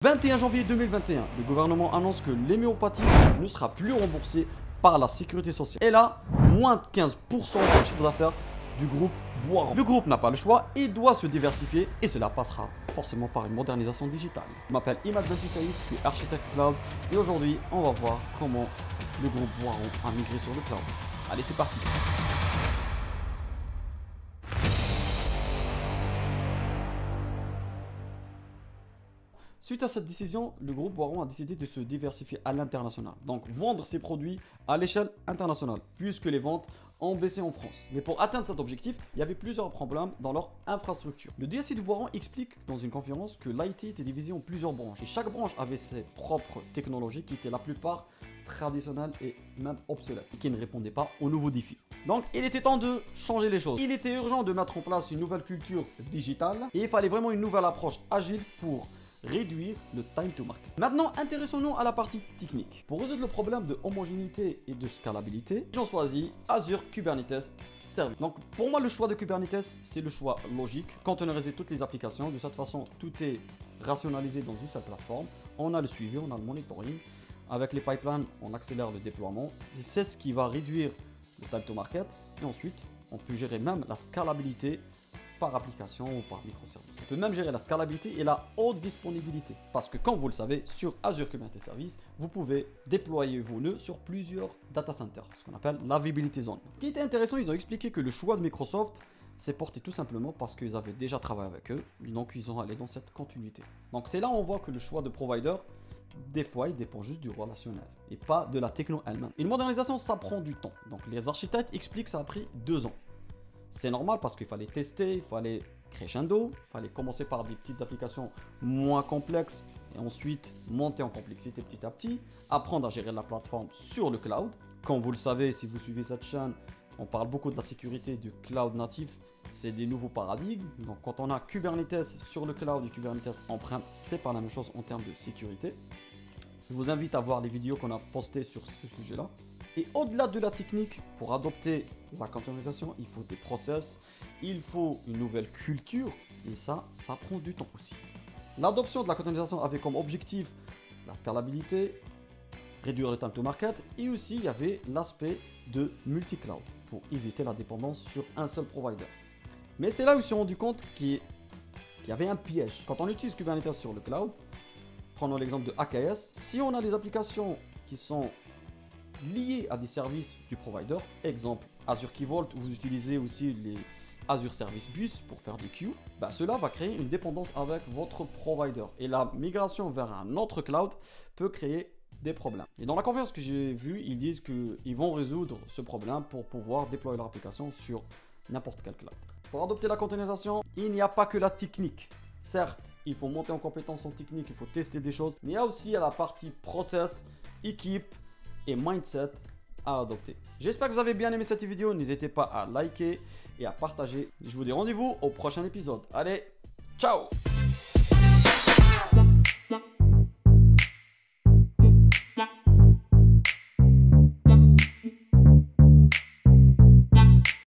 21 janvier 2021, le gouvernement annonce que l'homéopathie ne sera plus remboursée par la sécurité sociale. Et là, moins de 15% du chiffre d'affaires du groupe Boiron. Le groupe n'a pas le choix et doit se diversifier et cela passera forcément par une modernisation digitale. Je m'appelle Imad Belkissaïd, je suis architecte cloud et aujourd'hui on va voir comment le groupe Boiron a migré sur le cloud. Allez, c'est parti. Suite à cette décision, le groupe Boiron a décidé de se diversifier à l'international, donc vendre ses produits à l'échelle internationale, puisque les ventes ont baissé en France. Mais pour atteindre cet objectif, il y avait plusieurs problèmes dans leur infrastructure. Le DSI de Boiron explique dans une conférence que l'IT était divisé en plusieurs branches, et chaque branche avait ses propres technologies qui étaient la plupart traditionnelles et même obsolètes, et qui ne répondaient pas aux nouveaux défis. Donc il était temps de changer les choses. Il était urgent de mettre en place une nouvelle culture digitale, et il fallait vraiment une nouvelle approche agile pour réduire le time to market. Maintenant, intéressons-nous à la partie technique. Pour résoudre le problème de homogénéité et de scalabilité, j'ai choisi Azure Kubernetes Service. Donc, pour moi, le choix de Kubernetes, c'est le choix logique. Containeriser toutes les applications, de cette façon, tout est rationalisé dans une seule plateforme. On a le suivi, on a le monitoring. Avec les pipelines, on accélère le déploiement. C'est ce qui va réduire le time to market. Et ensuite, on peut gérer même la scalabilité par application ou par microservice. On peut même gérer la scalabilité et la haute disponibilité. Parce que comme vous le savez, sur Azure Kubernetes Service, vous pouvez déployer vos nœuds sur plusieurs data centers, ce qu'on appelle l'availability zone. Ce qui était intéressant, ils ont expliqué que le choix de Microsoft s'est porté tout simplement parce qu'ils avaient déjà travaillé avec eux, donc ils ont allé dans cette continuité. Donc c'est là où on voit que le choix de provider, des fois, il dépend juste du relationnel et pas de la techno elle-même. Une modernisation, ça prend du temps. Donc les architectes expliquent que ça a pris 2 ans. C'est normal parce qu'il fallait tester, il fallait crescendo, il fallait commencer par des petites applications moins complexes et ensuite monter en complexité petit à petit, apprendre à gérer la plateforme sur le cloud. Comme vous le savez, si vous suivez cette chaîne, on parle beaucoup de la sécurité du cloud natif, c'est des nouveaux paradigmes. Donc quand on a Kubernetes sur le cloud et Kubernetes on-prem, c'est pas la même chose en termes de sécurité. Je vous invite à voir les vidéos qu'on a postées sur ce sujet-là. Et au-delà de la technique, pour adopter la containerisation, il faut des process, il faut une nouvelle culture, et ça prend du temps aussi. L'adoption de la containerisation avait comme objectif la scalabilité, réduire le time to market, et aussi il y avait l'aspect de multi-cloud, pour éviter la dépendance sur un seul provider. Mais c'est là où ils se sont rendus compte qu'il y avait un piège. Quand on utilise Kubernetes sur le cloud, prenons l'exemple de AKS, si on a des applications qui sont liés à des services du provider, exemple Azure Key Vault, vous utilisez aussi les Azure Service Bus pour faire des queues, cela va créer une dépendance avec votre provider et la migration vers un autre cloud peut créer des problèmes. Et dans la conférence que j'ai vue, ils disent qu'ils vont résoudre ce problème pour pouvoir déployer leur application sur n'importe quel cloud. Pour adopter la containerisation, il n'y a pas que la technique. Certes, il faut monter en compétence en technique, il faut tester des choses, mais il y a aussi la partie process, équipe et mindset à adopter. J'espère que vous avez bien aimé cette vidéo. N'hésitez pas à liker et à partager. Je vous dis rendez-vous au prochain épisode. Allez, ciao!